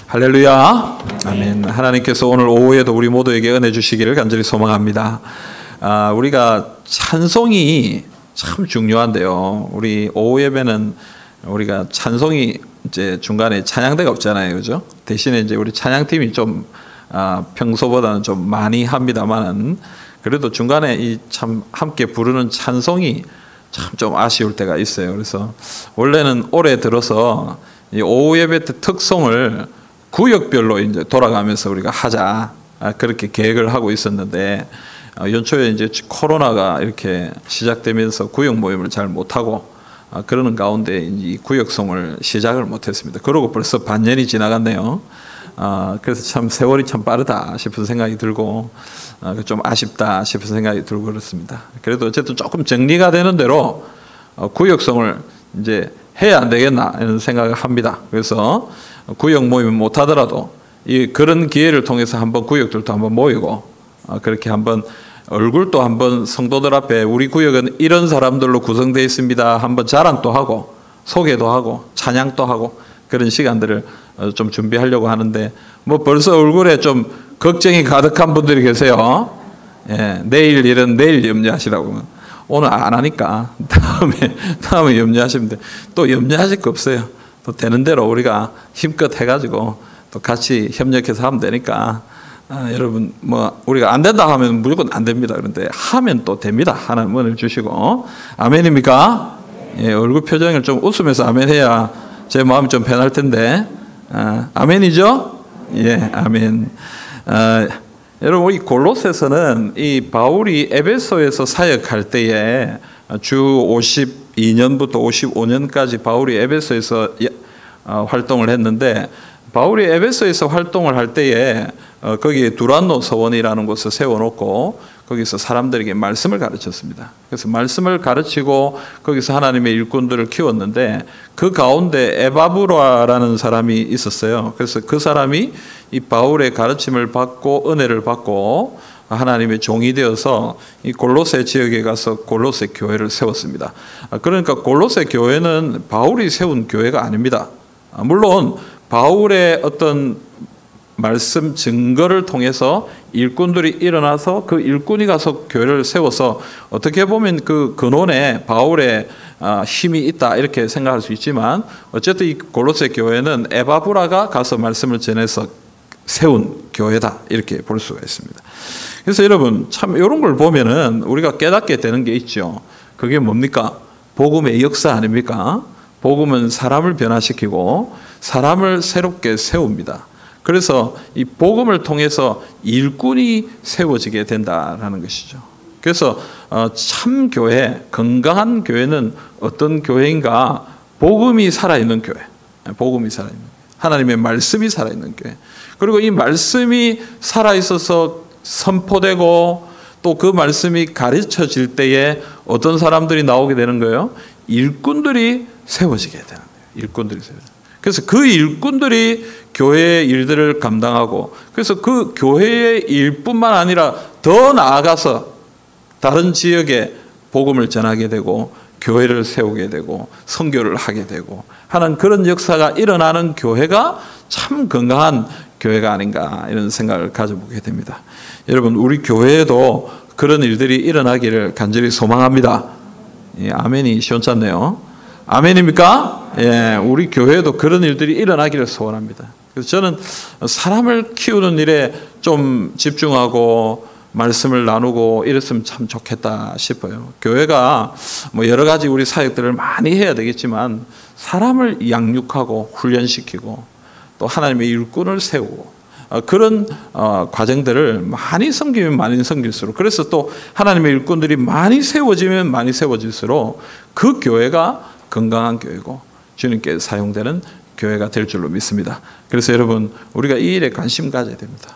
할렐루야. 아멘. 하나님께서 오늘 오후에도 우리 모두에게 은혜 주시기를 간절히 소망합니다. 우리가 찬송이 참 중요한데요. 우리 오후 예배는 우리가 찬송이 이제 중간에 찬양대가 없잖아요, 그죠? 대신에 이제 우리 찬양팀이 좀 평소보다는 좀 많이 합니다만은 그래도 중간에 이 참 함께 부르는 찬송이 참 좀 아쉬울 때가 있어요. 그래서 원래는 올해 들어서 이 오후 예배 때 특송을 구역별로 이제 돌아가면서 우리가 하자 그렇게 계획을 하고 있었는데 연초에 이제 코로나가 이렇게 시작되면서 구역 모임을 잘 못하고 그러는 가운데 이 구역송을 시작을 못했습니다. 그러고 벌써 반년이 지나갔네요. 그래서 참 세월이 참 빠르다 싶은 생각이 들고 좀 아쉽다 싶은 생각이 들고 그렇습니다. 그래도 어쨌든 조금 정리가 되는 대로 구역송을 이제 해야 안 되겠나 이런 생각을 합니다. 그래서 구역 모임을 못 하더라도 그런 기회를 통해서 한번 구역들도 한번 모이고 그렇게 한번 얼굴도 한번 성도들 앞에 우리 구역은 이런 사람들로 구성되어 있습니다. 한번 자랑도 하고 소개도 하고 찬양도 하고 그런 시간들을 좀 준비하려고 하는데 뭐 벌써 얼굴에 좀 걱정이 가득한 분들이 계세요. 예, 내일 일은 내일 염려하시라고. 오늘 안 하니까 다음에 염려하시면 돼. 또 염려하실 거 없어요. 또 되는 대로 우리가 힘껏 해가지고 또 같이 협력해서 하면 되니까 여러분 뭐 우리가 안 된다 하면 무조건 안 됩니다. 그런데 하면 또 됩니다. 하나님 은혜를 주시고 아멘입니까? 예, 얼굴 표정을 좀 웃으면서 아멘해야 제 마음이 좀 편할 텐데 아멘이죠? 예, 아멘. 여러분 우리 골로새서는 이 바울이 에베소에서 사역할 때에 주 52년부터 55년까지 바울이 에베소에서 활동을 했는데 바울이 에베소에서 활동을 할 때에 거기에 두란노 서원이라는 곳을 세워놓고 거기서 사람들에게 말씀을 가르쳤습니다. 그래서 말씀을 가르치고 거기서 하나님의 일꾼들을 키웠는데 그 가운데 에바브라라는 사람이 있었어요. 그래서 그 사람이 이 바울의 가르침을 받고 은혜를 받고 하나님의 종이 되어서 이 골로새 지역에 가서 골로새 교회를 세웠습니다. 그러니까 골로새 교회는 바울이 세운 교회가 아닙니다. 물론 바울의 어떤 말씀 증거를 통해서 일꾼들이 일어나서 그 일꾼이 가서 교회를 세워서 어떻게 보면 그 근원에 바울의 힘이 있다 이렇게 생각할 수 있지만 어쨌든 이 골로새 교회는 에바브라가 가서 말씀을 전해서 세운 교회다 이렇게 볼 수가 있습니다. 그래서 여러분 참 이런 걸 보면은 우리가 깨닫게 되는 게 있죠. 그게 뭡니까? 복음의 역사 아닙니까? 복음은 사람을 변화시키고 사람을 새롭게 세웁니다. 그래서 이 복음을 통해서 일꾼이 세워지게 된다라는 것이죠. 그래서 참 교회, 건강한 교회는 어떤 교회인가? 복음이 살아있는 교회, 복음이 살아있는 교회. 하나님의 말씀이 살아있는 교회. 그리고 이 말씀이 살아있어서 선포되고 또 그 말씀이 가르쳐질 때에 어떤 사람들이 나오게 되는 거예요? 일꾼들이 세워지게 되는 거예요. 일꾼들이 세워져요. 그래서 그 일꾼들이 교회의 일들을 감당하고 그래서 그 교회의 일뿐만 아니라 더 나아가서 다른 지역에 복음을 전하게 되고 교회를 세우게 되고 선교를 하게 되고 하는 그런 역사가 일어나는 교회가 참 건강한 교회가 아닌가 이런 생각을 가져보게 됩니다. 여러분 우리 교회에도 그런 일들이 일어나기를 간절히 소망합니다. 예, 아멘이 시원찮네요. 아멘입니까? 예, 우리 교회에도 그런 일들이 일어나기를 소원합니다. 그래서 저는 사람을 키우는 일에 좀 집중하고 말씀을 나누고 이랬으면 참 좋겠다 싶어요. 교회가 뭐 여러 가지 우리 사역들을 많이 해야 되겠지만 사람을 양육하고 훈련시키고 또 하나님의 일꾼을 세우고 그런 과정들을 많이 섬기면 많이 섬길수록 그래서 또 하나님의 일꾼들이 많이 세워지면 많이 세워질수록 그 교회가 건강한 교회고 주님께 사용되는 교회가 될 줄로 믿습니다. 그래서 여러분 우리가 이 일에 관심 가져야 됩니다.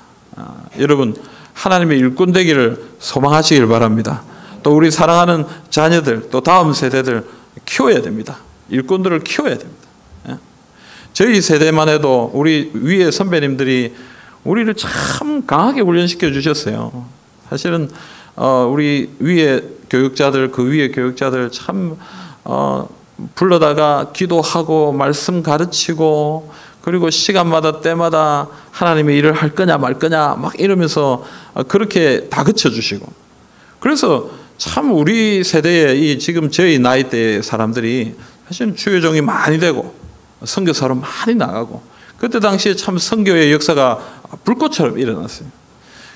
여러분 하나님의 일꾼 되기를 소망하시길 바랍니다. 또 우리 사랑하는 자녀들 또 다음 세대들 키워야 됩니다. 일꾼들을 키워야 됩니다. 저희 세대만 해도 우리 위에 선배님들이 우리를 참 강하게 훈련시켜 주셨어요. 사실은 우리 위에 교육자들 그 위에 교육자들 참 불러다가 기도하고 말씀 가르치고 그리고 시간마다 때마다 하나님의 일을 할 거냐 말 거냐 막 이러면서 그렇게 다그쳐 주시고, 그래서 참 우리 세대의 이 지금 저희 나이대의 사람들이 사실은 주여종이 많이 되고 선교사로 많이 나가고, 그때 당시에 참 선교의 역사가 불꽃처럼 일어났어요.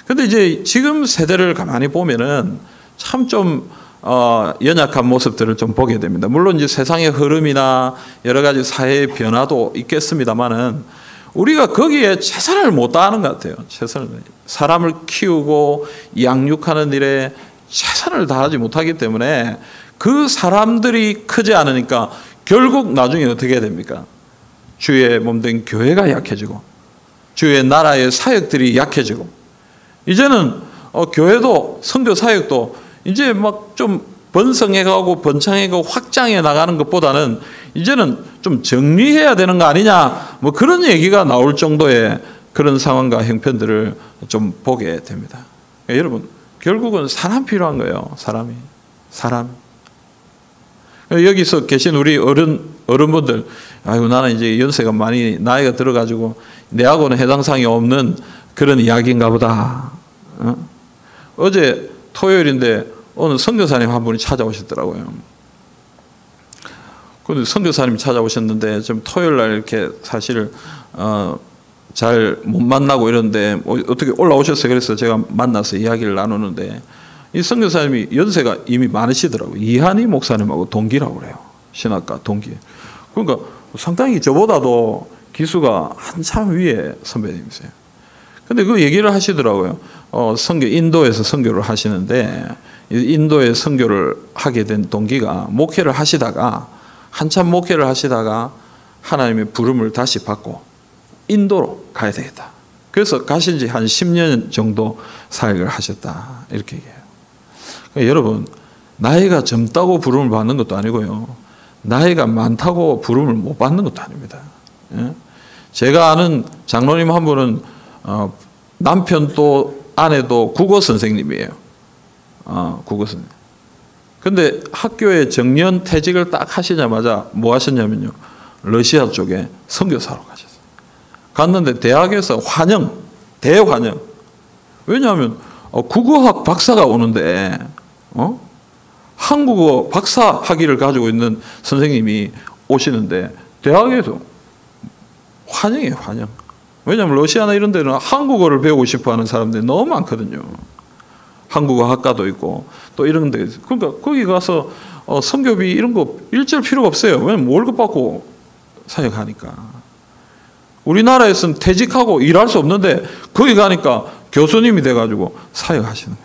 근데 이제 지금 세대를 가만히 보면은 참 좀 연약한 모습들을 좀 보게 됩니다. 물론 이제 세상의 흐름이나 여러 가지 사회의 변화도 있겠습니다만은 우리가 거기에 최선을 못 다하는 것 같아요. 사람을 키우고 양육하는 일에 최선을 다하지 못하기 때문에 그 사람들이 크지 않으니까 결국 나중에 어떻게 됩니까? 주의 몸된 교회가 약해지고 주의 나라의 사역들이 약해지고, 이제는 교회도 선교 사역도 이제 막 좀 번성해가고 번창해가고 확장해 나가는 것보다는 이제는 좀 정리해야 되는 거 아니냐, 뭐 그런 얘기가 나올 정도의 그런 상황과 형편들을 좀 보게 됩니다. 그러니까 여러분, 결국은 사람 필요한 거예요. 사람. 여기서 계신 우리 어른분들, 아이고 나는 이제 연세가 많이 나이가 들어가지고 내하고는 해당상이 없는 그런 이야기인가 보다. 어제 토요일인데 오늘 선교사님 한 분이 찾아오셨더라고요. 근데 선교사님이 찾아오셨는데 좀 토요일 날 이렇게 사실 잘 못 만나고 이런데 어떻게 올라오셨어요? 그래서 제가 만나서 이야기를 나누는데 이 선교사님이 연세가 이미 많으시더라고요. 이한희 목사님하고 동기라고 그래요. 신학과 동기. 그러니까 상당히 저보다도 기수가 한참 위에 선배님이세요. 근데 그 얘기를 하시더라고요. 인도에서 선교를 하시는데 인도에 선교를 하게 된 동기가 목회를 하시다가 한참 목회를 하시다가 하나님의 부름을 다시 받고 인도로 가야 되겠다. 그래서 가신 지 한 10년 정도 사역을 하셨다. 이렇게 얘기해요. 그러니까 여러분, 나이가 젊다고 부름을 받는 것도 아니고요. 나이가 많다고 부름을 못 받는 것도 아닙니다. 제가 아는 장로님 한 분은 남편도 아내도 국어 선생님이에요. 국어 선생님. 근데 학교에 정년 퇴직을 딱 하시자마자 뭐 하셨냐면요. 러시아 쪽에 선교사로 가셨어요. 갔는데 대학에서 대환영. 왜냐하면 국어학 박사가 오는데 한국어 박사 학위를 가지고 있는 선생님이 오시는데 대학에서 환영이에요, 환영. 왜냐하면 러시아나 이런 데는 한국어를 배우고 싶어 하는 사람들이 너무 많거든요. 한국어 학과도 있고 또 이런 데. 그러니까 거기 가서 선교비 이런 거 일절 필요가 없어요. 왜냐면 월급 받고 사역하니까. 우리나라에서는 퇴직하고 일할 수 없는데 거기 가니까 교수님이 돼가지고 사역하시는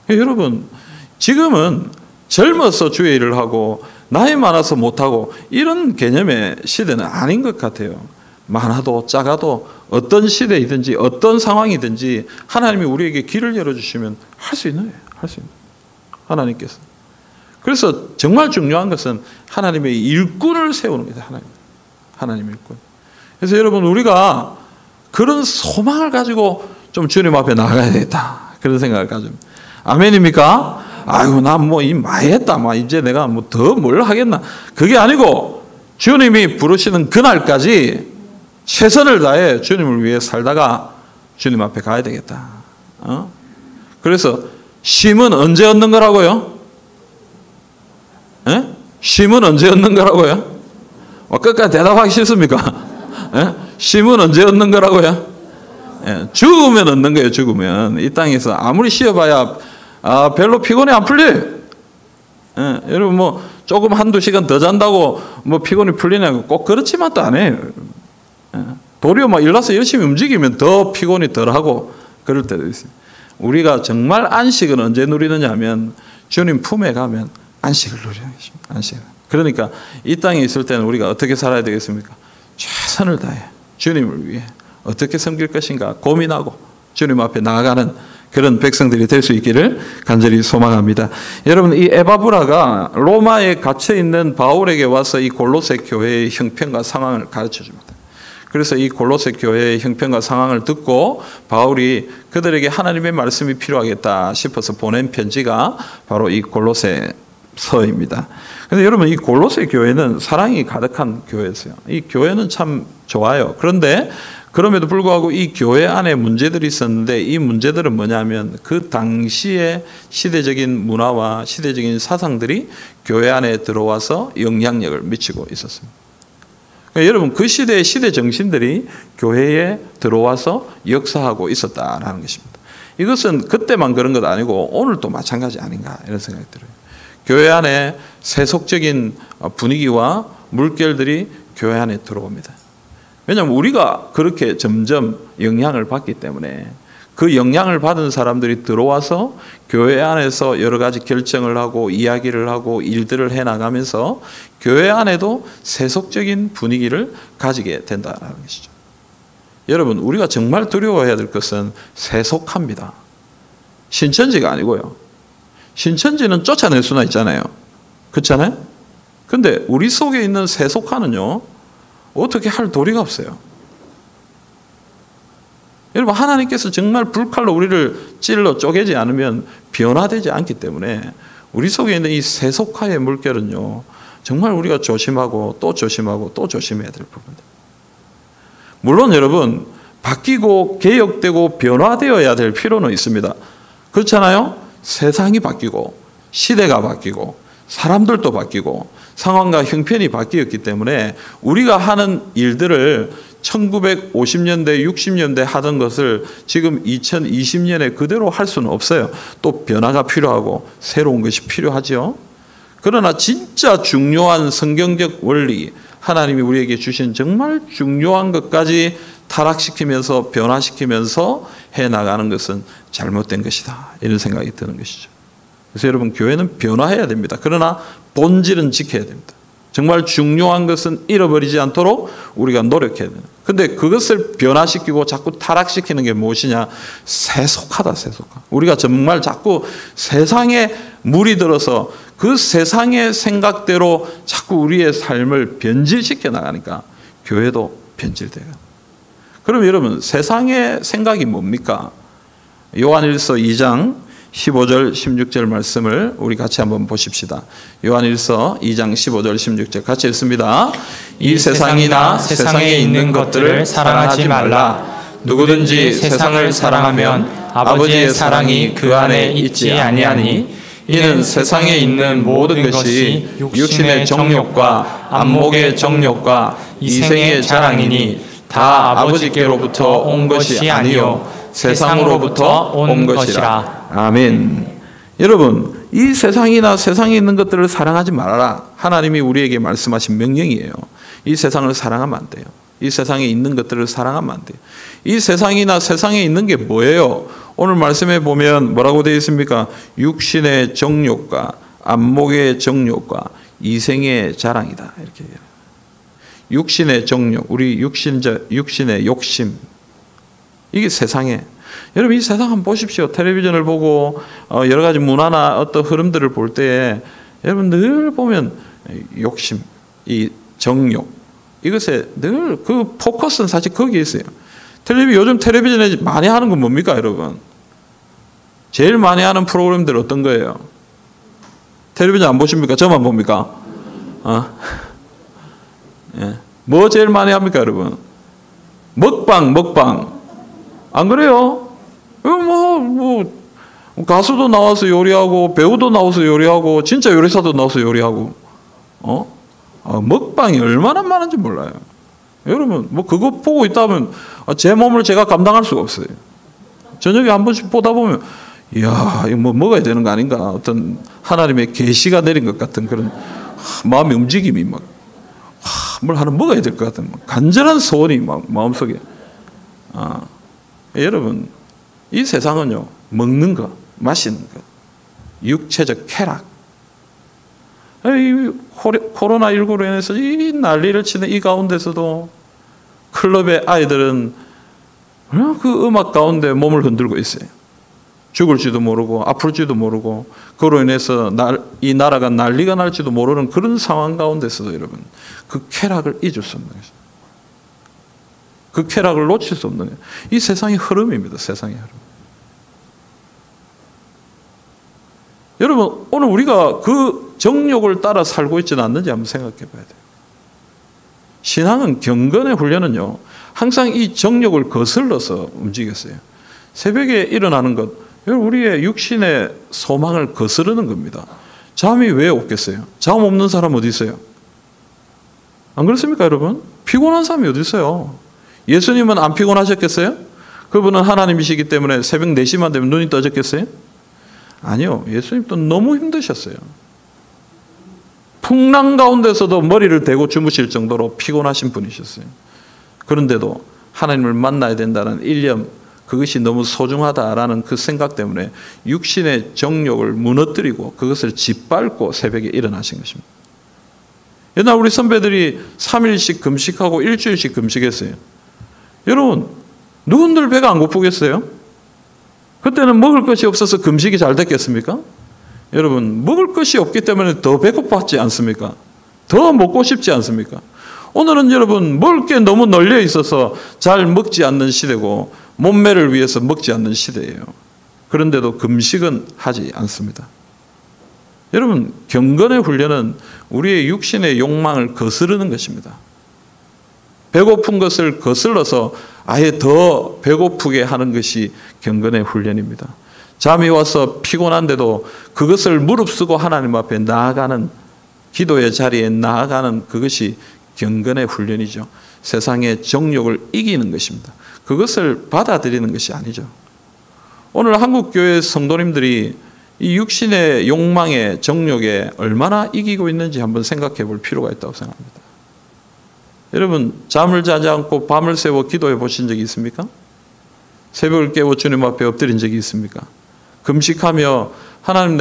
거예요. 여러분, 지금은 젊어서 주의 일을 하고 나이 많아서 못하고 이런 개념의 시대는 아닌 것 같아요. 많아도 작아도 어떤 시대이든지 어떤 상황이든지 하나님이 우리에게 길을 열어주시면 할 수 있는 거예요. 할 수 있는 거예요. 하나님께서. 그래서 정말 중요한 것은 하나님의 일꾼을 세우는 겁니다. 하나님의 일꾼. 그래서 여러분, 우리가 그런 소망을 가지고 좀 주님 앞에 나가야 되겠다. 그런 생각을 가지고. 아멘입니까? 아이고, 나 뭐 많이 했다. 이제 내가 뭐 더 뭘 하겠나. 그게 아니고 주님이 부르시는 그날까지 최선을 다해 주님을 위해 살다가 주님 앞에 가야 되겠다. 그래서 쉼은 언제 얻는 거라고요? 쉼은 언제 얻는 거라고요? 끝까지 대답하기 싫습니까? 쉼은 언제 얻는 거라고요? 죽으면 얻는 거예요. 죽으면. 이 땅에서 아무리 쉬어봐야 별로 피곤이 안 풀려요. 여러분, 뭐 조금 한두 시간 더 잔다고 뭐 피곤이 풀리냐고 꼭 그렇지만 또 안 해요. 도리어 막 일어나서 열심히 움직이면 더 피곤이 덜하고 그럴 때도 있어요. 우리가 정말 안식을 언제 누리느냐 하면 주님 품에 가면 안식을 누리는 것입니다. 안식을. 그러니까 이 땅에 있을 때는 우리가 어떻게 살아야 되겠습니까? 최선을 다해 주님을 위해 어떻게 섬길 것인가 고민하고 주님 앞에 나아가는 그런 백성들이 될 수 있기를 간절히 소망합니다. 여러분, 이 에바브라가 로마에 갇혀 있는 바울에게 와서 이 골로새 교회의 형편과 상황을 가르쳐 줍니다. 그래서 이 골로새 교회의 형편과 상황을 듣고 바울이 그들에게 하나님의 말씀이 필요하겠다 싶어서 보낸 편지가 바로 이 골로새 서입니다. 근데 여러분, 이 골로새 교회는 사랑이 가득한 교회였어요. 이 교회는 참 좋아요. 그런데 그럼에도 불구하고 이 교회 안에 문제들이 있었는데, 이 문제들은 뭐냐면 그 당시의 시대적인 문화와 시대적인 사상들이 교회 안에 들어와서 영향력을 미치고 있었습니다. 그러니까 여러분, 그 시대의 시대 정신들이 교회에 들어와서 역사하고 있었다라는 것입니다. 이것은 그때만 그런 것 아니고 오늘도 마찬가지 아닌가, 이런 생각이 들어요. 교회 안에 세속적인 분위기와 물결들이 교회 안에 들어옵니다. 왜냐하면 우리가 그렇게 점점 영향을 받기 때문에, 그 영향을 받은 사람들이 들어와서 교회 안에서 여러 가지 결정을 하고 이야기를 하고 일들을 해나가면서 교회 안에도 세속적인 분위기를 가지게 된다는 것이죠. 여러분, 우리가 정말 두려워해야 될 것은 세속합니다. 신천지가 아니고요. 신천지는 쫓아낼 수나 있잖아요. 그렇잖아요? 근데 우리 속에 있는 세속화는요, 어떻게 할 도리가 없어요. 여러분, 하나님께서 정말 불칼로 우리를 찔러 쪼개지 않으면 변화되지 않기 때문에 우리 속에 있는 이 세속화의 물결은요, 정말 우리가 조심하고 또 조심하고 또 조심해야 될 부분입니다. 물론 여러분, 바뀌고 개혁되고 변화되어야 될 필요는 있습니다. 그렇잖아요? 세상이 바뀌고 시대가 바뀌고 사람들도 바뀌고 상황과 형편이 바뀌었기 때문에 우리가 하는 일들을 1950년대, 60년대 하던 것을 지금 2020년에 그대로 할 수는 없어요. 또 변화가 필요하고 새로운 것이 필요하죠. 그러나 진짜 중요한 성경적 원리, 하나님이 우리에게 주신 정말 중요한 것까지 타락시키면서 변화시키면서 해나가는 것은 잘못된 것이다, 이런 생각이 드는 것이죠. 그래서 여러분, 교회는 변화해야 됩니다. 그러나 본질은 지켜야 됩니다. 정말 중요한 것은 잃어버리지 않도록 우리가 노력해야 됩니다. 그런데 그것을 변화시키고 자꾸 타락시키는 게 무엇이냐? 세속화다, 세속화. 우리가 정말 자꾸 세상에 물이 들어서 그 세상의 생각대로 자꾸 우리의 삶을 변질시켜 나가니까 교회도 변질돼요. 그럼 여러분, 세상의 생각이 뭡니까? 요한일서 2장 15절 16절 말씀을 우리 같이 한번 보십시다. 요한일서 2장 15절 16절 같이 읽습니다. 이 세상이나 세상에 있는 것들을 사랑하지 말라. 누구든지 세상을 사랑하면 아버지의 사랑이 그 안에 있지 아니하니, 이는 세상에 있는 모든 것이 육신의 정욕과 안목의 정욕과 이생의 자랑이니 다 아버지께로부터 온 것이 아니요 세상으로부터 온 것이라. 아멘. 여러분, 이 세상이나 세상에 있는 것들을 사랑하지 말아라. 하나님이 우리에게 말씀하신 명령이에요. 이 세상을 사랑하면 안 돼요. 이 세상에 있는 것들을 사랑하면 안 돼요. 이 세상이나 세상에 있는 게 뭐예요? 오늘 말씀에 보면 뭐라고 되어 있습니까? 육신의 정욕과 안목의 정욕과 이생의 자랑이다, 이렇게 얘기해요. 육신의 정욕, 우리 육신의 욕심, 이게 세상에. 여러분, 이 세상 한번 보십시오. 텔레비전을 보고 여러 가지 문화나 어떤 흐름들을 볼 때 여러분 늘 보면 욕심, 이 정욕, 이것에 늘 그 포커스는 사실 거기에 있어요. 요즘 텔레비전에 많이 하는 건 뭡니까, 여러분? 제일 많이 하는 프로그램들 어떤 거예요? 텔레비전 안 보십니까? 저만 봅니까? 예. 뭐 제일 많이 합니까, 여러분? 먹방. 안 그래요? 가수도 나와서 요리하고, 배우도 나와서 요리하고, 진짜 요리사도 나와서 요리하고, 먹방이 얼마나 많은지 몰라요. 여러분, 그거 보고 있다면 제 몸을 제가 감당할 수가 없어요. 저녁에 한 번씩 보다 보면, 이야, 이거 먹어야 되는 거 아닌가? 어떤 하나님의 계시가 내린 것 같은 그런 마음의 움직임이 뭘 하나 먹어야 될 것 같은 간절한 소원이 마음속에. 여러분, 이 세상은요, 먹는 것, 마시는 것, 육체적 쾌락. 코로나19로 인해서 이 난리를 치는 이 가운데서도 클럽의 아이들은 그 음악 가운데 몸을 흔들고 있어요. 죽을지도 모르고 아플지도 모르고, 그로 인해서 이 나라가 난리가 날지도 모르는 그런 상황 가운데서도 여러분, 그 쾌락을 잊을 수 없는 것입니다. 그 쾌락을 놓칠 수 없는 거예요. 이 세상의 흐름입니다. 세상의 흐름. 여러분, 오늘 우리가 그 정욕을 따라 살고 있지는 않는지 한번 생각해 봐야 돼요. 신앙은, 경건의 훈련은요, 항상 이 정욕을 거슬러서 움직였어요. 새벽에 일어나는 것, 우리의 육신의 소망을 거스르는 겁니다. 잠이 왜 없겠어요? 잠 없는 사람 어디 있어요? 안 그렇습니까, 여러분? 피곤한 사람이 어디 있어요? 예수님은 안 피곤하셨겠어요? 그분은 하나님이시기 때문에 새벽 4시만 되면 눈이 떠졌겠어요? 아니요. 예수님도 너무 힘드셨어요. 풍랑 가운데서도 머리를 대고 주무실 정도로 피곤하신 분이셨어요. 그런데도 하나님을 만나야 된다는 일념, 그것이 너무 소중하다라는 그 생각 때문에 육신의 정욕을 무너뜨리고 그것을 짓밟고 새벽에 일어나신 것입니다. 옛날 우리 선배들이 3일씩 금식하고 일주일씩 금식했어요. 여러분, 누군들 배가 안 고프겠어요? 그때는 먹을 것이 없어서 금식이 잘 됐겠습니까? 여러분, 먹을 것이 없기 때문에 더 배고팠지 않습니까? 더 먹고 싶지 않습니까? 오늘은 여러분, 먹을 게 너무 널려 있어서 잘 먹지 않는 시대고 몸매를 위해서 먹지 않는 시대예요. 그런데도 금식은 하지 않습니다. 여러분, 경건의 훈련은 우리의 육신의 욕망을 거스르는 것입니다. 배고픈 것을 거슬러서 아예 더 배고프게 하는 것이 경건의 훈련입니다. 잠이 와서 피곤한데도 그것을 무릅쓰고 하나님 앞에 나아가는, 기도의 자리에 나아가는 그것이 경건의 훈련이죠. 세상의 정욕을 이기는 것입니다. 그것을 받아들이는 것이 아니죠. 오늘 한국교회 성도님들이 이 육신의 욕망의 정욕에 얼마나 이기고 있는지 한번 생각해 볼 필요가 있다고 생각합니다. 여러분, 잠을 자지 않고 밤을 새워 기도해 보신 적이 있습니까? 새벽을 깨워 주님 앞에 엎드린 적이 있습니까? 금식하며 하나님,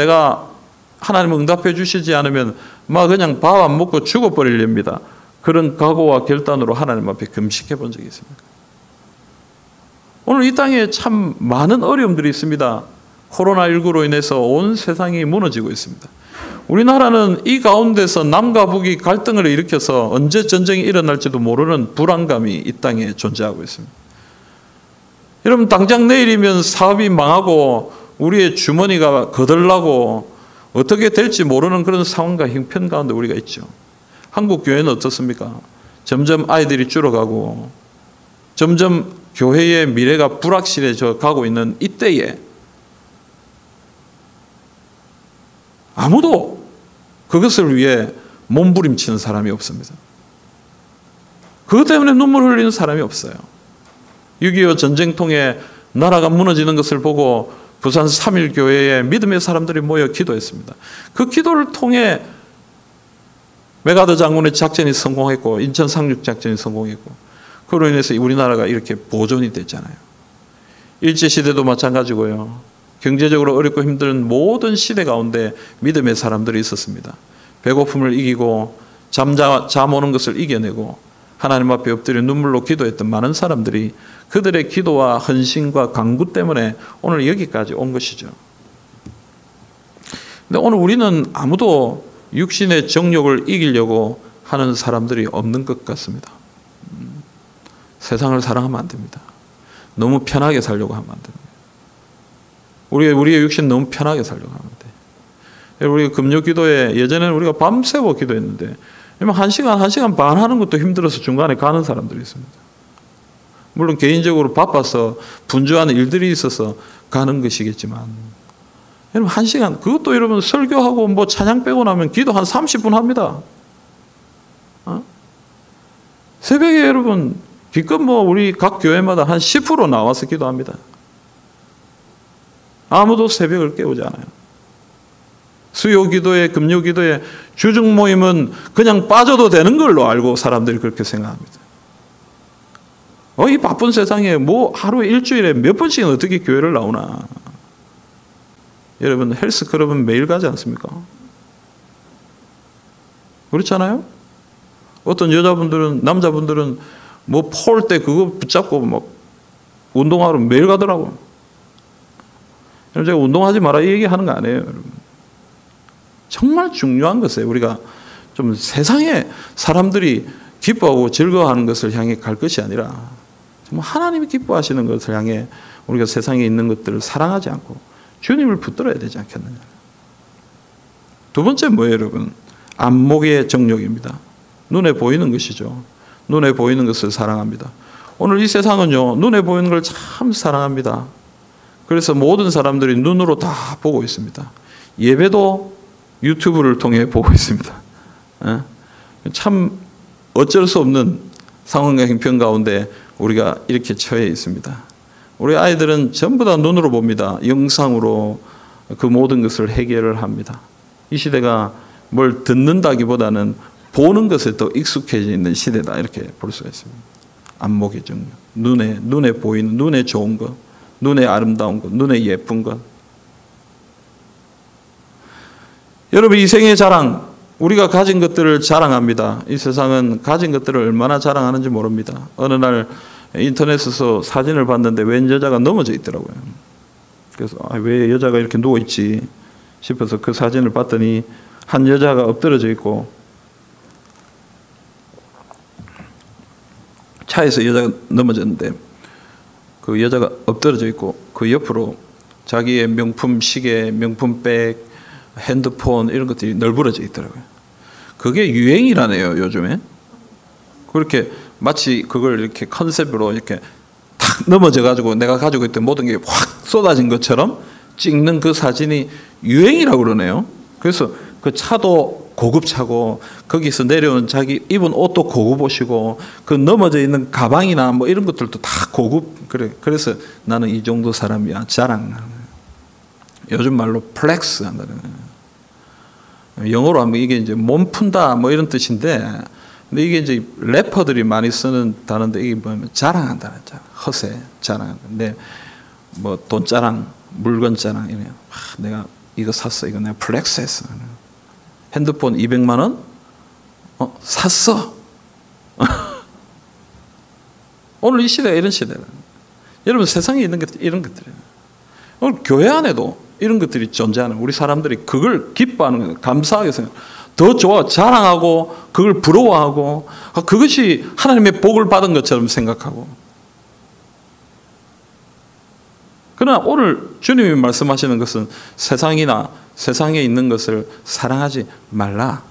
하나님 응답해 주시지 않으면 그냥 밥 안 먹고 죽어버리렵니다. 그런 각오와 결단으로 하나님 앞에 금식해 본 적이 있습니까? 오늘 이 땅에 참 많은 어려움들이 있습니다. 코로나19로 인해서 온 세상이 무너지고 있습니다. 우리나라는 이 가운데서 남과 북이 갈등을 일으켜서 언제 전쟁이 일어날지도 모르는 불안감이 이 땅에 존재하고 있습니다. 여러분, 당장 내일이면 사업이 망하고 우리의 주머니가 거덜나고 어떻게 될지 모르는 그런 상황과 형편 가운데 우리가 있죠. 한국 교회는 어떻습니까? 점점 아이들이 줄어가고 점점 교회의 미래가 불확실해져 가고 있는 이때에 아무도 그것을 위해 몸부림치는 사람이 없습니다. 그것 때문에 눈물 흘리는 사람이 없어요. 6.25 전쟁통에 나라가 무너지는 것을 보고 부산 3.1 교회에 믿음의 사람들이 모여 기도했습니다. 그 기도를 통해 메가더 장군의 작전이 성공했고 인천 상륙 작전이 성공했고 그로 인해서 우리나라가 이렇게 보존이 됐잖아요. 일제시대도 마찬가지고요. 경제적으로 어렵고 힘든 모든 시대 가운데 믿음의 사람들이 있었습니다. 배고픔을 이기고 잠 오는 것을 이겨내고 하나님 앞에 엎드려 눈물로 기도했던 많은 사람들이 그들의 기도와 헌신과 강구 때문에 오늘 여기까지 온 것이죠. 근데 오늘 우리는 아무도 육신의 정욕을 이기려고 하는 사람들이 없는 것 같습니다. 세상을 사랑하면 안 됩니다. 너무 편하게 살려고 하면 안 됩니다. 우리의 육신 너무 편하게 살려고 하면 돼. 우리 금요 기도에 예전에는 우리가 밤새워 기도했는데 1시간 반 하는 것도 힘들어서 중간에 가는 사람들이 있습니다. 물론 개인적으로 바빠서 분주한 일들이 있어서 가는 것이겠지만 여러분 1시간, 그것도 여러분 설교하고 찬양 빼고 나면 기도 한 30분 합니다. 새벽에 여러분 기껏 우리 각 교회마다 한 10% 나와서 기도합니다. 아무도 새벽을 깨우지 않아요. 수요 기도에, 금요 기도에 주중 모임은 그냥 빠져도 되는 걸로 알고 사람들이 그렇게 생각합니다. 이 바쁜 세상에 하루에 일주일에 몇 번씩은 어떻게 교회를 나오나. 여러분 헬스클럽은 매일 가지 않습니까? 그렇잖아요? 어떤 여자분들은, 남자분들은 폴 때 그거 붙잡고 운동하러 매일 가더라고요. 제가 운동하지 마라 이 얘기하는 거 아니에요, 여러분. 정말 중요한 것이에요. 우리가 좀 세상에 사람들이 기뻐하고 즐거워하는 것을 향해 갈 것이 아니라 정말 하나님이 기뻐하시는 것을 향해 우리가 세상에 있는 것들을 사랑하지 않고 주님을 붙들어야 되지 않겠느냐. 두 번째 뭐예요, 여러분? 안목의 정욕입니다. 눈에 보이는 것이죠. 눈에 보이는 것을 사랑합니다. 오늘 이 세상은요, 눈에 보이는 걸 참 사랑합니다. 그래서 모든 사람들이 눈으로 다 보고 있습니다. 예배도 유튜브를 통해 보고 있습니다. 참 어쩔 수 없는 상황과 형편 가운데 우리가 이렇게 처해 있습니다. 우리 아이들은 전부 다 눈으로 봅니다. 영상으로 그 모든 것을 해결을 합니다. 이 시대가 뭘 듣는다기보다는 보는 것에 더 익숙해져 있는 시대다, 이렇게 볼 수가 있습니다. 안목의 정욕, 눈에 보이는, 눈에 좋은 것, 눈에 아름다운 것, 눈에 예쁜 것. 여러분, 이 생의 자랑, 우리가 가진 것들을 자랑합니다. 이 세상은 가진 것들을 얼마나 자랑하는지 모릅니다. 어느 날 인터넷에서 사진을 봤는데 웬 여자가 넘어져 있더라고요. 그래서 왜 여자가 이렇게 누워있지 싶어서 그 사진을 봤더니 한 여자가 엎드러져 있고, 차에서 여자가 넘어졌는데 그 여자가 엎드러져 있고 그 옆으로 자기의 명품 시계, 명품 백, 핸드폰 이런 것들이 널브러져 있더라고요. 그게 유행이라네요, 요즘에. 그렇게 마치 그걸 이렇게 컨셉으로 이렇게 탁 넘어져 가지고 내가 가지고 있던 모든 게 확 쏟아진 것처럼 찍는 그 사진이 유행이라고 그러네요. 그래서 그 차도 고급차고 거기서 내려오는 자기 입은 옷도 고급 옷이고 그 넘어져 있는 가방이나 뭐 이런 것들도 다 고급. 그래서 나는 이 정도 사람이야. 자랑. 요즘 말로 플렉스 한다는 거예요. 영어로 하면 이게 이제 몸 푼다 뭐 이런 뜻인데, 근데 이게 이제 래퍼들이 많이 쓰는 단어인데 이게 뭐냐면 자랑한다는 자랑, 허세, 자랑. 근데 뭐 돈 자랑, 물건 자랑 이래요. 내가 이거 샀어, 이거 내가 플렉스했어. 핸드폰 200만 원? 샀어. 오늘 이 시대가 이런 시대라. 여러분, 세상에 있는 것들 이런 것들이에요. 오늘 교회 안에도 이런 것들이 존재하는, 우리 사람들이 그걸 기뻐하는 거예요. 감사하게 생각. 더 좋아, 자랑하고 그걸 부러워하고 그것이 하나님의 복을 받은 것처럼 생각하고. 그러나 오늘 주님이 말씀하시는 것은 세상이나 세상에 있는 것을 사랑하지 말라.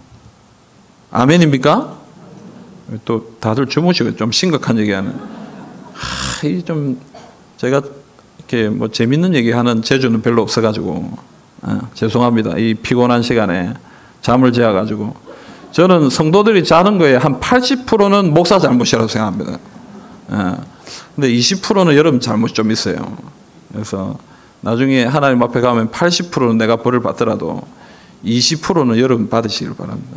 아멘입니까? 또 다들 주무시고 좀 심각한 얘기하는. 이 좀 제가 이렇게 뭐 재밌는 얘기하는 재주는 별로 없어가지고 죄송합니다. 이 피곤한 시간에 잠을 재워가지고. 저는 성도들이 자는 거에 한 80%는 목사 잘못이라고 생각합니다. 근데 20%는 여러분 잘못이 좀 있어요. 그래서 나중에 하나님 앞에 가면 80%는 내가 벌을 받더라도 20%는 여러분 받으시길 바랍니다.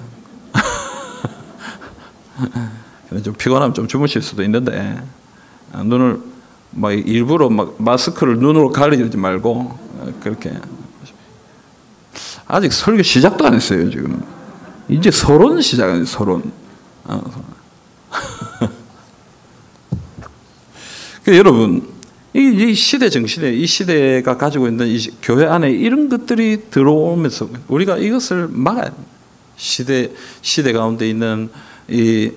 좀 피곤하면 좀 주무실 수도 있는데 눈을 막 일부러 막 마스크를 눈으로 가리지 말고 그렇게. 아직 설교 시작도 안 했어요, 지금. 이제 서론 시작하는 서론. 여러분, 이 시대 정신에, 이 시대가 가지고 있는 이 교회 안에 이런 것들이 들어오면서 우리가 이것을 막아야 합니다. 시대 가운데 있는 이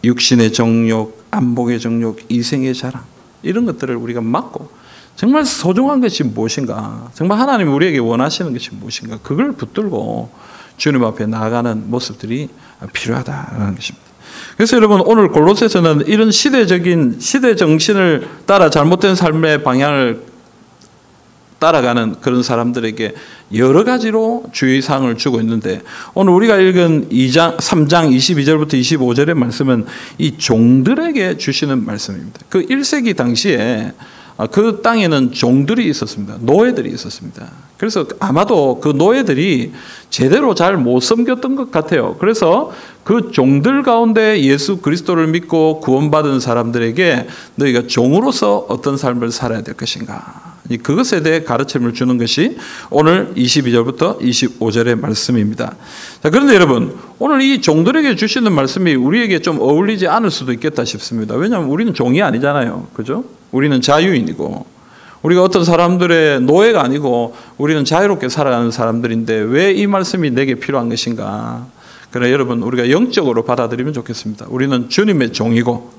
육신의 정욕, 안목의 정욕, 이생의 자랑, 이런 것들을 우리가 막고 정말 소중한 것이 무엇인가, 정말 하나님이 우리에게 원하시는 것이 무엇인가, 그걸 붙들고 주님 앞에 나아가는 모습들이 필요하다는 것입니다. 그래서 여러분, 오늘 골로새서는 이런 시대적인 시대 정신을 따라 잘못된 삶의 방향을 따라가는 그런 사람들에게 여러 가지로 주의사항을 주고 있는데, 오늘 우리가 읽은 3장 22절부터 25절의 말씀은 이 종들에게 주시는 말씀입니다. 그 1세기 당시에 그 땅에는 종들이 있었습니다. 노예들이 있었습니다. 그래서 아마도 그 노예들이 제대로 잘 못 섬겼던 것 같아요. 그래서 그 종들 가운데 예수 그리스도를 믿고 구원받은 사람들에게 너희가 종으로서 어떤 삶을 살아야 될 것인가, 그것에 대해 가르침을 주는 것이 오늘 22절부터 25절의 말씀입니다. 자, 그런데 여러분, 오늘 이 종들에게 주시는 말씀이 우리에게 좀 어울리지 않을 수도 있겠다 싶습니다. 왜냐하면 우리는 종이 아니잖아요. 그죠? 우리는 자유인이고, 우리가 어떤 사람들의 노예가 아니고 우리는 자유롭게 살아가는 사람들인데 왜 이 말씀이 내게 필요한 것인가? 그러나 여러분, 우리가 영적으로 받아들이면 좋겠습니다. 우리는 주님의 종이고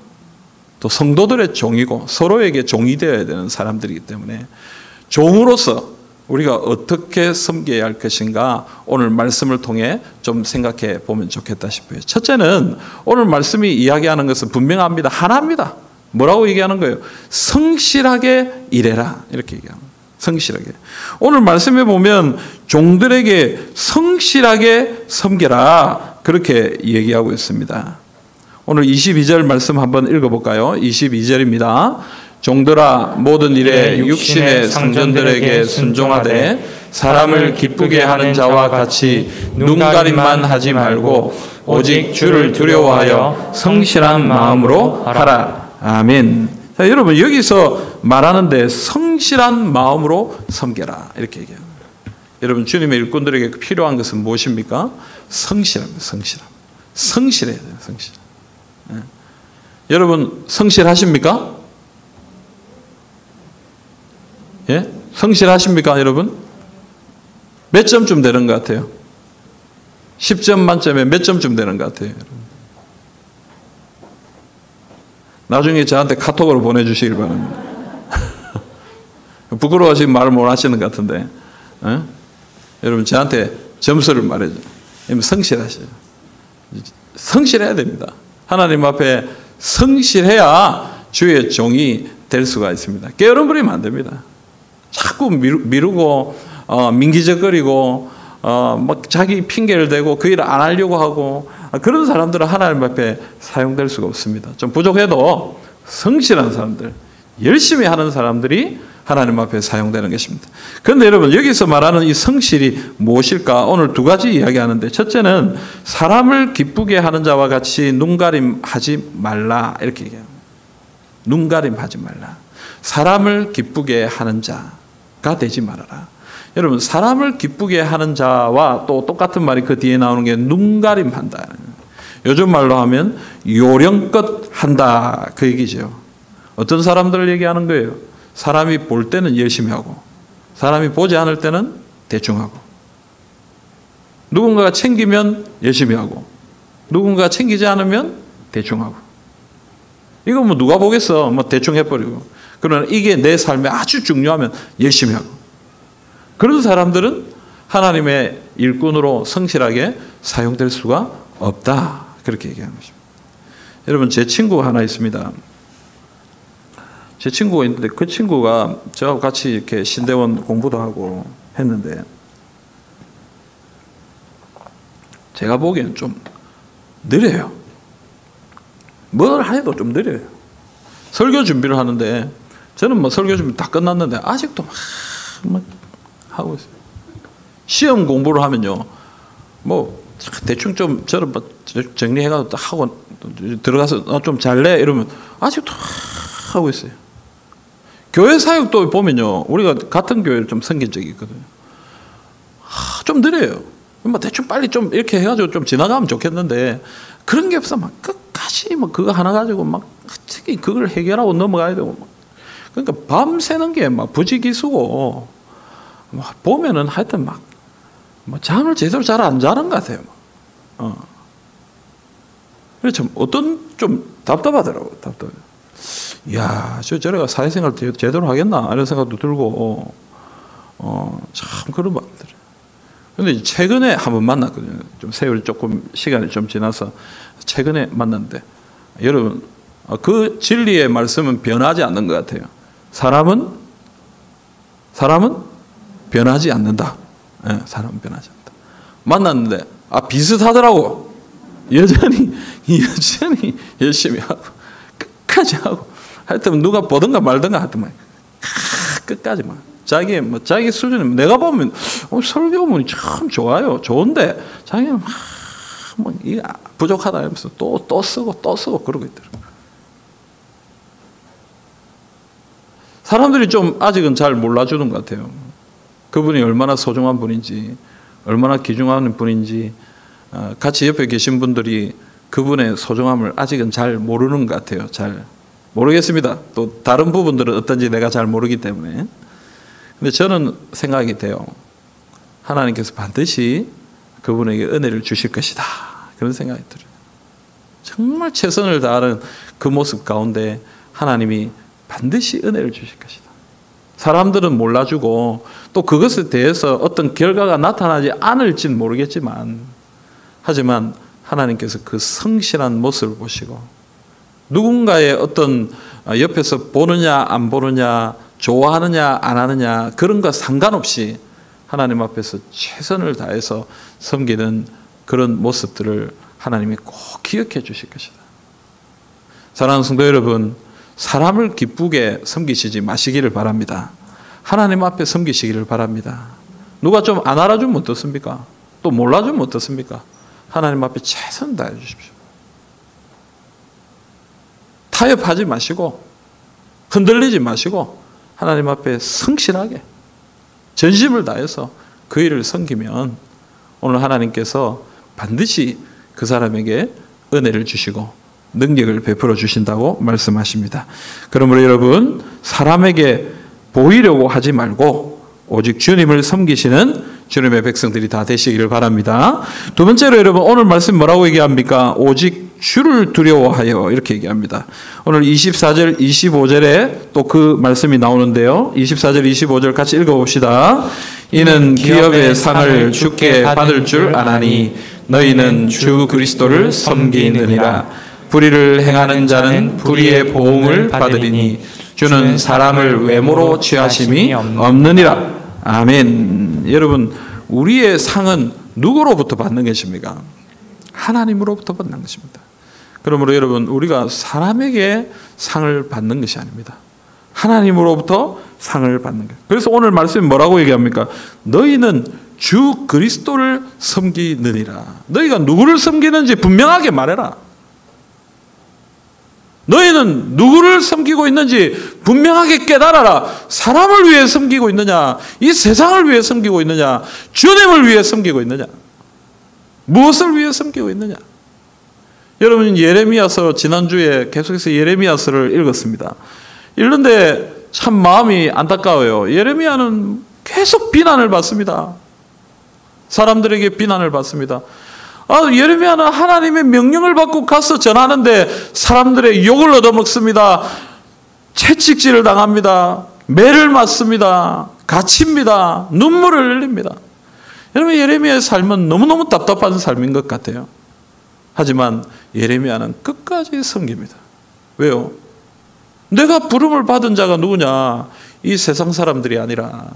또 성도들의 종이고 서로에게 종이 되어야 되는 사람들이기 때문에 종으로서 우리가 어떻게 섬겨야 할 것인가 오늘 말씀을 통해 좀 생각해 보면 좋겠다 싶어요. 첫째는 오늘 말씀이 이야기하는 것은 분명합니다. 하나입니다. 뭐라고 얘기하는 거예요? 성실하게 일해라. 이렇게 얘기하는 거예요. 성실하게. 오늘 말씀해 보면 종들에게 성실하게 섬겨라. 그렇게 얘기하고 있습니다. 오늘 22절 말씀 한번 읽어볼까요? 22절입니다. 종들아 모든 일에 육신의 상전들에게 순종하되 사람을 기쁘게 하는 자와 같이 눈가림만 하지 말고 오직 주를 두려워하여 성실한 마음으로 하라. 아멘. 자, 여러분 여기서 말하는데 성실한 마음으로 섬겨라 이렇게 얘기합니다. 여러분 주님의 일꾼들에게 필요한 것은 무엇입니까? 성실합니다. 성실해야 돼요. 성실. 네. 여러분 성실하십니까? 예? 성실하십니까, 여러분? 몇 점쯤 되는 것 같아요? 10점 만점에 몇 점쯤 되는 것 같아요, 여러분? 나중에 저한테 카톡으로 보내주시길 바랍니다. 부끄러워서 말을 못 하시는 것 같은데, 여러분 저한테 점수를 말해줘. 성실하셔요. 성실해야 됩니다. 하나님 앞에 성실해야 주의 종이 될 수가 있습니다. 게으름부리면 안 됩니다. 자꾸 미루고 민기적거리고 막 자기 핑계를 대고 그 일을 안 하려고 하고 그런 사람들은 하나님 앞에 사용될 수가 없습니다. 좀 부족해도 성실한 사람들, 열심히 하는 사람들이 하나님 앞에 사용되는 것입니다. 그런데 여러분 여기서 말하는 이 성실이 무엇일까? 오늘 두 가지 이야기하는데 첫째는 사람을 기쁘게 하는 자와 같이 눈가림하지 말라 이렇게 얘기합니다. 눈가림하지 말라. 사람을 기쁘게 하는 자가 되지 말아라. 여러분 사람을 기쁘게 하는 자와 또 똑같은 말이 그 뒤에 나오는 게 눈가림한다. 요즘 말로 하면 요령껏 한다 그 얘기죠. 어떤 사람들을 얘기하는 거예요? 사람이 볼 때는 열심히 하고 사람이 보지 않을 때는 대충 하고 누군가가 챙기면 열심히 하고 누군가가 챙기지 않으면 대충 하고 이거 뭐 누가 보겠어? 뭐 대충 해버리고 그러나 이게 내 삶에 아주 중요하면 열심히 하고 그런 사람들은 하나님의 일꾼으로 성실하게 사용될 수가 없다 그렇게 얘기하는 것입니다. 여러분 제 친구가 하나 있습니다. 제 친구가 있는데 그 친구가 저하고 같이 이렇게 신대원 공부도 하고 했는데 제가 보기엔 좀 느려요. 뭘 해도 좀 느려요. 설교 준비를 하는데 저는 뭐 설교 준비 다 끝났는데 아직도 막 하고 있어요. 시험 공부를 하면요, 뭐 대충 좀 저를 정리해가지고 하고 들어가서 좀 잘래 이러면 아직도 하고 있어요. 교회 사역도 보면요, 우리가 같은 교회를 좀 섬긴 적이 있거든요. 좀 느려요. 뭐 대충 빨리 좀 이렇게 해가지고 좀 지나가면 좋겠는데 그런 게 없어. 막 끝까지 뭐 그거 하나 가지고 막 특히 그걸 해결하고 넘어가야 되고 막. 그러니까 밤새는 게 막 부지기수고 막 보면은 하여튼 막 뭐 잠을 제대로 잘 안 자는 것 같아요. 그래서 좀 어떤 좀 답답하더라고요. 답답해. 이야, 저래가 사회생활 제대로 하겠나 이런 생각도 들고 참 그런 마음들. 근데 최근에 한번 만났거든요. 좀 세월이 조금 시간이 좀 지나서 최근에 만났는데 여러분 그 진리의 말씀은 변하지 않는 것 같아요. 사람은 변하지 않는다. 네, 사람은 변하지 않는다. 만났는데 비슷하더라고. 여전히 열심히 하고 끝까지 하고 하여튼 누가 보든가 말든가 하여튼 끝까지 막 자기 수준은 내가 보면 설교문이 참 좋아요. 좋은데 자기는 뭐 이게 부족하다 하면서 또 쓰고 그러고 있더라고요. 사람들이 좀 아직은 잘 몰라주는 것 같아요. 그분이 얼마나 소중한 분인지, 얼마나 귀중한 분인지, 같이 옆에 계신 분들이 그분의 소중함을 아직은 잘 모르는 것 같아요. 잘 모르겠습니다. 또 다른 부분들은 어떤지 내가 잘 모르기 때문에. 근데 저는 생각이 돼요. 하나님께서 반드시 그분에게 은혜를 주실 것이다. 그런 생각이 들어요. 정말 최선을 다하는 그 모습 가운데 하나님이 반드시 은혜를 주실 것이다. 사람들은 몰라주고 또 그것에 대해서 어떤 결과가 나타나지 않을지는 모르겠지만 하지만 하나님께서 그 성실한 모습을 보시고 누군가의 어떤 옆에서 보느냐 안 보느냐 좋아하느냐 안 하느냐 그런 것 상관없이 하나님 앞에서 최선을 다해서 섬기는 그런 모습들을 하나님이 꼭 기억해 주실 것이다. 사랑하는 성도 여러분, 사람을 기쁘게 섬기시지 마시기를 바랍니다. 하나님 앞에 섬기시기를 바랍니다. 누가 좀 안 알아주면 어떻습니까? 또 몰라주면 어떻습니까? 하나님 앞에 최선을 다해 주십시오. 타협하지 마시고 흔들리지 마시고 하나님 앞에 성실하게 전심을 다해서 그 일을 섬기면 오늘 하나님께서 반드시 그 사람에게 은혜를 주시고 능력을 베풀어 주신다고 말씀하십니다. 그러므로 여러분, 사람에게 보이려고 하지 말고 오직 주님을 섬기시는 주님의 백성들이 다 되시기를 바랍니다. 두 번째로 여러분, 오늘 말씀 뭐라고 얘기합니까? 오직 주를 두려워하여 이렇게 얘기합니다. 오늘 24절, 25절에 또 그 말씀이 나오는데요. 24절, 25절 같이 읽어봅시다. 이는 기업의 상을 주께 받을 줄 아나니 너희는 주 그리스도를 섬기느니라. 불의를 행하는 자는 불의의 보응을 받으리니 주는 사람을 외모로 취하심이 없느니라. 아멘. 여러분, 우리의 상은 누구로부터 받는 것입니까? 하나님으로부터 받는 것입니다. 그러므로 여러분, 우리가 사람에게 상을 받는 것이 아닙니다. 하나님으로부터 상을 받는 것. 그래서 오늘 말씀이 뭐라고 얘기합니까? 너희는 주 그리스도를 섬기느니라. 너희가 누구를 섬기는지 분명하게 말해라. 너희는 누구를 섬기고 있는지 분명하게 깨달아라. 사람을 위해 섬기고 있느냐? 이 세상을 위해 섬기고 있느냐? 주님을 위해 섬기고 있느냐? 무엇을 위해 섬기고 있느냐? 여러분, 예레미야서 지난주에 계속해서 예레미야서를 읽었습니다. 읽는데 참 마음이 안타까워요. 예레미야는 계속 비난을 받습니다. 사람들에게 비난을 받습니다. 예레미야는 하나님의 명령을 받고 가서 전하는데 사람들의 욕을 얻어먹습니다. 채찍질을 당합니다. 매를 맞습니다. 갇힙니다. 눈물을 흘립니다. 여러분, 예레미야의 삶은 너무너무 답답한 삶인 것 같아요. 하지만 예레미야는 끝까지 섬깁니다. 왜요? 내가 부름을 받은 자가 누구냐? 이 세상 사람들이 아니라,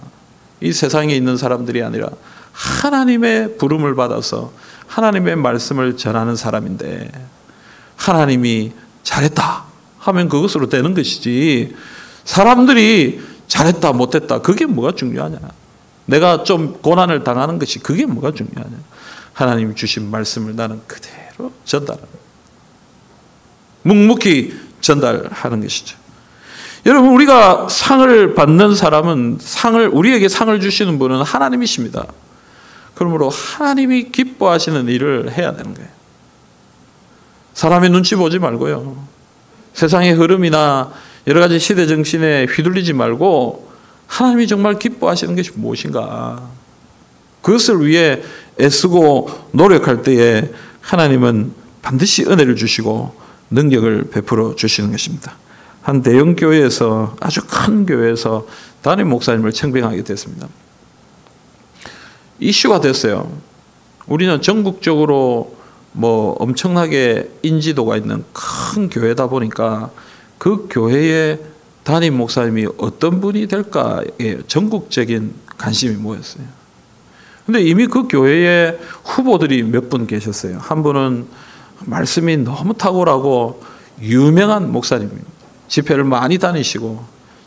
이 세상에 있는 사람들이 아니라 하나님의 부름을 받아서 하나님의 말씀을 전하는 사람인데 하나님이 잘했다 하면 그것으로 되는 것이지 사람들이 잘했다 못했다 그게 뭐가 중요하냐? 내가 좀 고난을 당하는 것이 그게 뭐가 중요하냐? 하나님이 주신 말씀을 나는 그대로 전달하는, 묵묵히 전달하는 것이죠. 여러분, 우리가 상을 받는 사람은 우리에게 상을 주시는 분은 하나님이십니다. 그러므로 하나님이 기뻐하시는 일을 해야 되는 거예요. 사람의 눈치 보지 말고요. 세상의 흐름이나 여러 가지 시대 정신에 휘둘리지 말고 하나님이 정말 기뻐하시는 것이 무엇인가? 그것을 위해 애쓰고 노력할 때에 하나님은 반드시 은혜를 주시고 능력을 베풀어 주시는 것입니다. 한 대형 교회에서, 아주 큰 교회에서 담임 목사님을 청빙하게 됐습니다. 이슈가 됐어요. 우리는 전국적으로 엄청나게 인지도가 있는 큰 교회다 보니까 그 교회의 담임 목사님이 어떤 분이 될까에 전국적인 관심이 모였어요. 근데 이미 그 교회에 후보들이 몇 분 계셨어요. 한 분은 말씀이 너무 탁월하고 유명한 목사님입니다. 집회를 많이 다니시고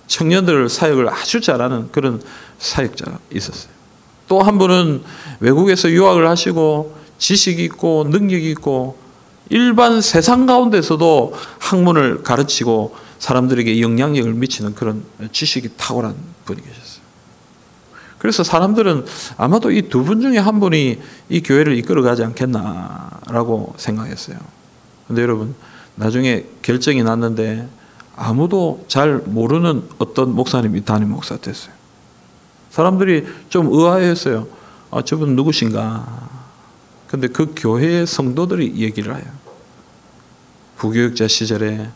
청년들 사역을 아주 잘하는 그런 사역자가 있었어요. 또 한 분은 외국에서 유학을 하시고 지식이 있고 능력이 있고 일반 세상 가운데서도 학문을 가르치고 사람들에게 영향력을 미치는 그런 지식이 탁월한 분이 계셨어요. 그래서 사람들은 아마도 이 두 분 중에 한 분이 이 교회를 이끌어가지 않겠나라고 생각했어요. 그런데 여러분, 나중에 결정이 났는데 아무도 잘 모르는 어떤 목사님이 담임 목사 됐어요. 사람들이 좀 의아해했어요. 저분 누구신가? 근데 그 교회의 성도들이 얘기를 해요. 부교육자 시절에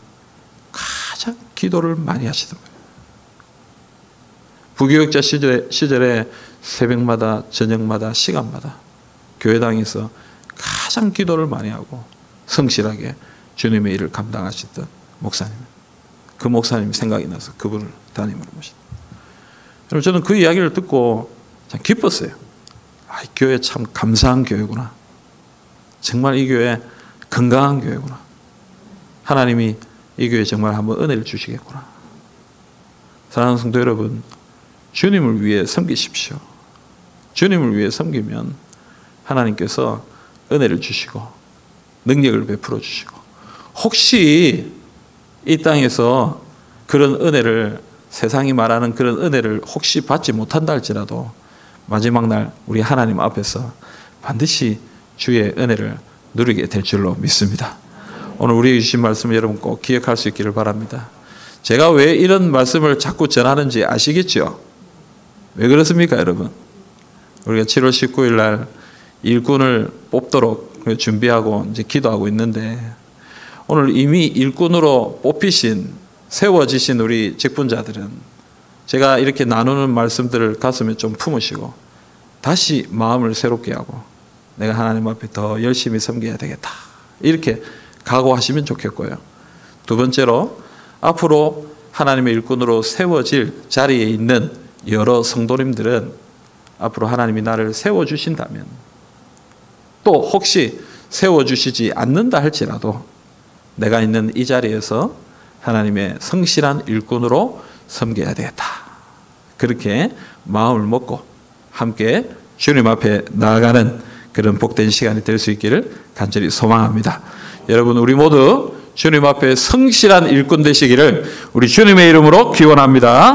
가장 기도를 많이 하시던 거예요. 부교육자 시절에 새벽마다 저녁마다 시간마다 교회당에서 가장 기도를 많이 하고 성실하게 주님의 일을 감당하셨던 목사님. 그 목사님이 생각이 나서 그분을 담임으로 모셨다. 여러분 저는 그 이야기를 듣고 참 기뻤어요. 아, 이 교회 참 감사한 교회구나. 정말 이 교회 건강한 교회구나. 하나님이 이 교회에 정말 한번 은혜를 주시겠구나. 사랑하는 성도 여러분, 주님을 위해 섬기십시오. 주님을 위해 섬기면 하나님께서 은혜를 주시고 능력을 베풀어 주시고 혹시 이 땅에서 그런 은혜를 세상이 말하는 그런 은혜를 혹시 받지 못한다 할지라도 마지막 날 우리 하나님 앞에서 반드시 주의 은혜를 누리게 될 줄로 믿습니다. 오늘 우리에게 주신 말씀을 여러분 꼭 기억할 수 있기를 바랍니다. 제가 왜 이런 말씀을 자꾸 전하는지 아시겠죠? 왜 그렇습니까, 여러분? 우리가 7월 19일 날 일꾼을 뽑도록 준비하고 이제 기도하고 있는데 오늘 이미 일꾼으로 뽑히신 세워지신 우리 직분자들은 제가 이렇게 나누는 말씀들을 가슴에 좀 품으시고 다시 마음을 새롭게 하고 내가 하나님 앞에 더 열심히 섬겨야 되겠다. 이렇게 각오하시면 좋겠고요. 두 번째로 앞으로 하나님의 일꾼으로 세워질 자리에 있는 여러 성도님들은 앞으로 하나님이 나를 세워주신다면 또 혹시 세워주시지 않는다 할지라도 내가 있는 이 자리에서 하나님의 성실한 일꾼으로 섬겨야 되겠다. 그렇게 마음을 먹고 함께 주님 앞에 나아가는 그런 복된 시간이 될 수 있기를 간절히 소망합니다. 여러분 우리 모두 주님 앞에 성실한 일꾼 되시기를 우리 주님의 이름으로 기원합니다.